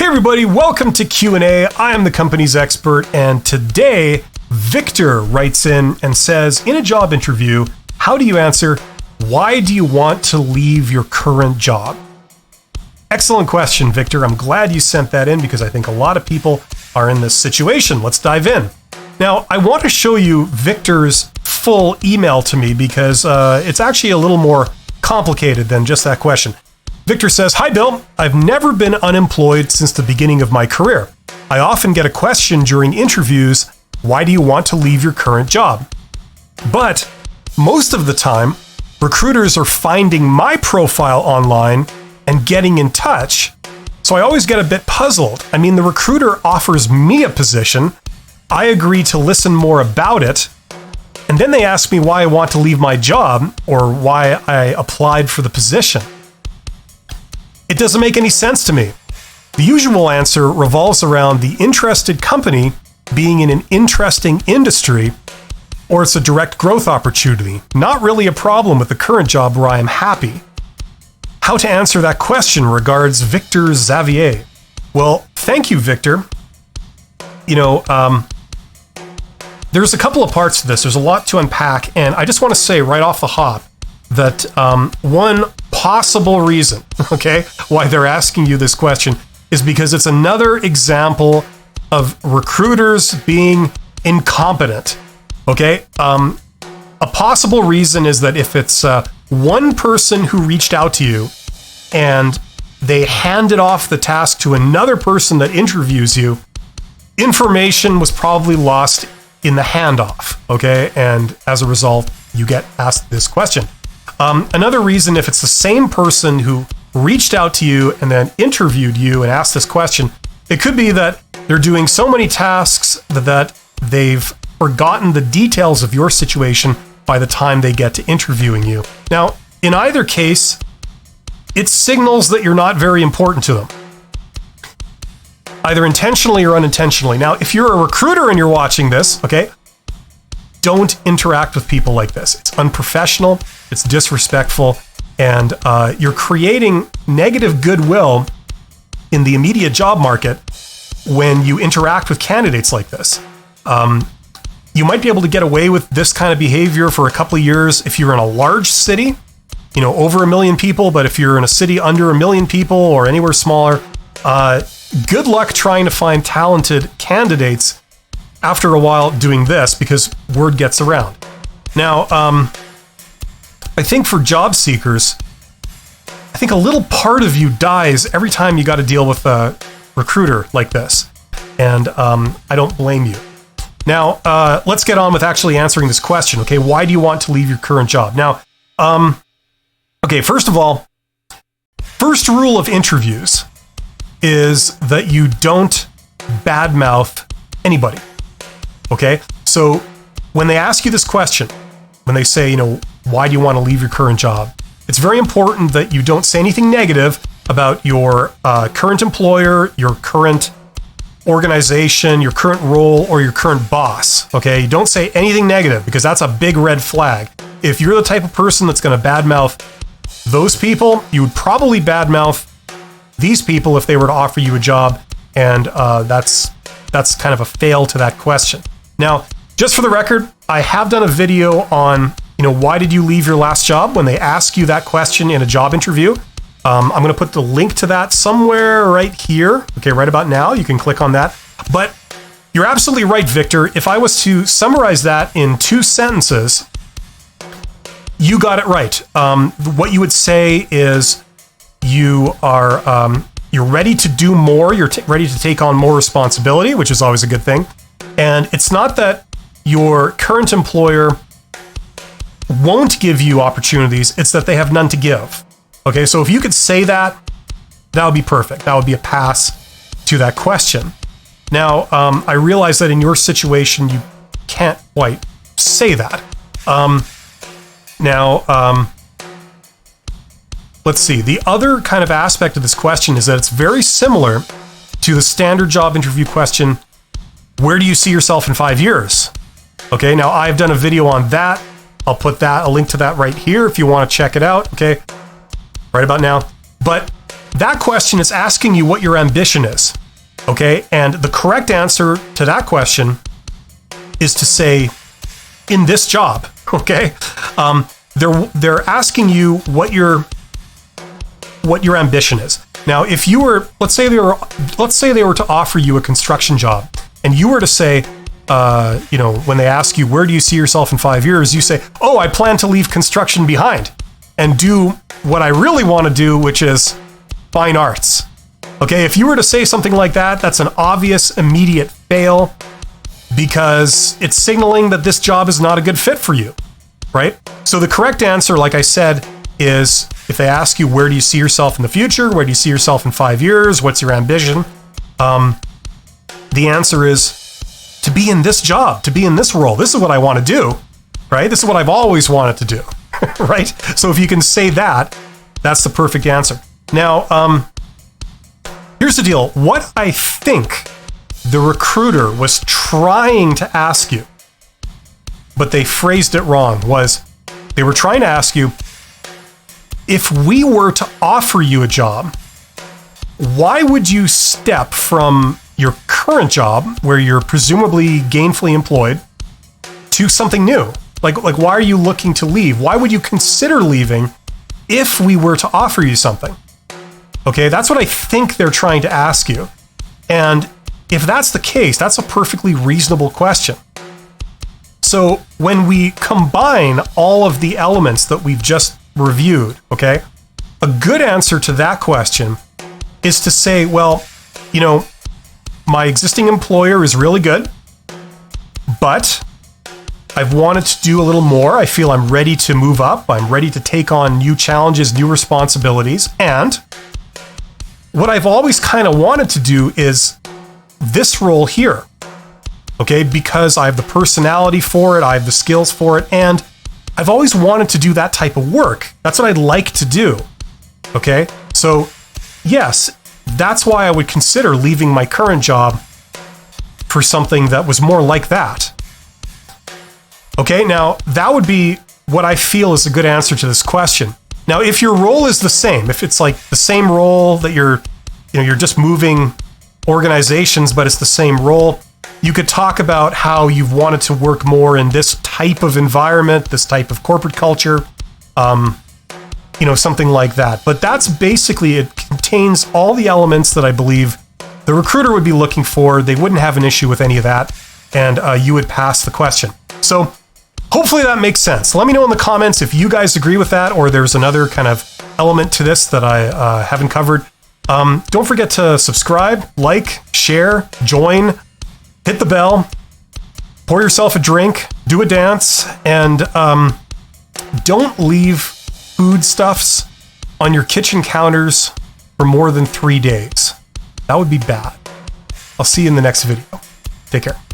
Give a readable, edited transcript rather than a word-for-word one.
Hey everybody, welcome to Q&A. I am the company's expert, and today Victor writes in and says, in a job interview, how do you answer, why do you want to leave your current job? Excellent question, Victor. I'm glad you sent that in because I think a lot of people are in this situation. Let's dive in. Now, I want to show you Victor's full email to me because it's actually a little more complicated than just that question. Victor says, "Hi Bill, I've never been unemployed since the beginning of my career. I often get a question during interviews, why do you want to leave your current job? But most of the time, recruiters are finding my profile online and getting in touch. So I always get a bit puzzled. I mean, the recruiter offers me a position, I agree to listen more about it, and then they ask me why I want to leave my job or why I applied for the position. It doesn't make any sense to me. The usual answer revolves around the interested company being in an interesting industry, or it's a direct growth opportunity, not really a problem with the current job where I am happy. How to answer that question? Regards, Victor Xavier." Well, thank you, Victor. There's a couple of parts to this. There's a lot to unpack, and I just want to say right off the hop that one possible reason, okay, why they're asking you this question is because it's another example of recruiters being incompetent, okay? A possible reason is that if it's one person who reached out to you and they handed off the task to another person that interviews you, information was probably lost in the handoff, okay? And as a result, you get asked this question. Another reason, if it's the same person who reached out to you and then interviewed you and asked this question, it could be that they're doing so many tasks that they've forgotten the details of your situation by the time they get to interviewing you. Now, in either case, it signals that you're not very important to them, either intentionally or unintentionally. Now, if you're a recruiter and you're watching this, okay, don't interact with people like this. It's unprofessional, it's disrespectful, and you're creating negative goodwill in the immediate job market when you interact with candidates like this. You might be able to get away with this kind of behavior for a couple of years if you're in a large city, over 1 million people, but if you're in a city under 1 million people or anywhere smaller, good luck trying to find talented candidates after a while doing this because word gets around. Now, I think for job seekers, I think a little part of you dies every time you got to deal with a recruiter like this. And I don't blame you. Now, let's get on with actually answering this question. Okay, why do you want to leave your current job? Now, okay, first of all, first rule of interviews is that you don't badmouth anybody. Okay, so when they ask you this question, when they say, why do you want to leave your current job? It's very important that you don't say anything negative about your current employer, your current organization, your current role, or your current boss. Okay, you don't say anything negative because that's a big red flag. If you're the type of person that's going to badmouth those people, you would probably badmouth these people if they were to offer you a job, and that's kind of a fail to that question. Now, just for the record, I have done a video on, why did you leave your last job when they ask you that question in a job interview. I'm going to put the link to that somewhere right here. Okay, right about now, you can click on that. But you're absolutely right, Victor. If I was to summarize that in 2 sentences, you got it right. What you would say is you are you're ready to do more. You're ready to take on more responsibility, which is always a good thing. And it's not that your current employer won't give you opportunities. It's that they have none to give. Okay, so if you could say that, that would be perfect. That would be a pass to that question. Now, I realize that in your situation, you can't quite say that. Let's see. The other kind of aspect of this question is that it's very similar to the standard job interview question, where do you see yourself in 5 years? Okay, now I've done a video on that. I'll put a link to that right here if you want to check it out, okay? Right about now. But that question is asking you what your ambition is. Okay, and the correct answer to that question is to say, in this job. Okay, they're asking you what your ambition is. Now, if you were, let's say they were to offer you a construction job, and you were to say, when they ask you, where do you see yourself in 5 years? You say, oh, I plan to leave construction behind and do what I really want to do, which is fine arts. Okay, if you were to say something like that, that's an obvious, immediate fail because it's signaling that this job is not a good fit for you, right? So the correct answer, like I said, is if they ask you, where do you see yourself in the future? Where do you see yourself in 5 years? What's your ambition? The answer is to be in this job, to be in this role. This is what I want to do, right? This is what I've always wanted to do, right? So if you can say that, that's the perfect answer. Now, here's the deal. What I think the recruiter was trying to ask you, but they phrased it wrong, was they were trying to ask you, if we were to offer you a job, why would you step from your current job, where you're presumably gainfully employed, to something new? Like why are you looking to leave? Why would you consider leaving if we were to offer you something? Okay, that's what I think they're trying to ask you. And if that's the case, that's a perfectly reasonable question. So when we combine all of the elements that we've just reviewed, okay, a good answer to that question is to say, well, my existing employer is really good, but I've wanted to do a little more. I feel I'm ready to move up. I'm ready to take on new challenges, new responsibilities. And what I've always kind of wanted to do is this role here, okay, because I have the personality for it, I have the skills for it, and I've always wanted to do that type of work. That's what I'd like to do, okay? So yes, that's why I would consider leaving my current job for something that was more like that. Okay, now that would be what I feel is a good answer to this question. Now, if your role is the same, if it's like the same role that you're just moving organizations, but it's the same role, you could talk about how you've wanted to work more in this type of environment, this type of corporate culture, something like that. But that's basically, it contains all the elements that I believe the recruiter would be looking for. They wouldn't have an issue with any of that, and you would pass the question. So hopefully that makes sense. Let me know in the comments if you guys agree with that, or there's another kind of element to this that I haven't covered. Don't forget to subscribe, like, share, join, hit the bell, pour yourself a drink, do a dance, and don't leave foodstuffs on your kitchen counters for more than 3 days. That would be bad. I'll see you in the next video. Take care.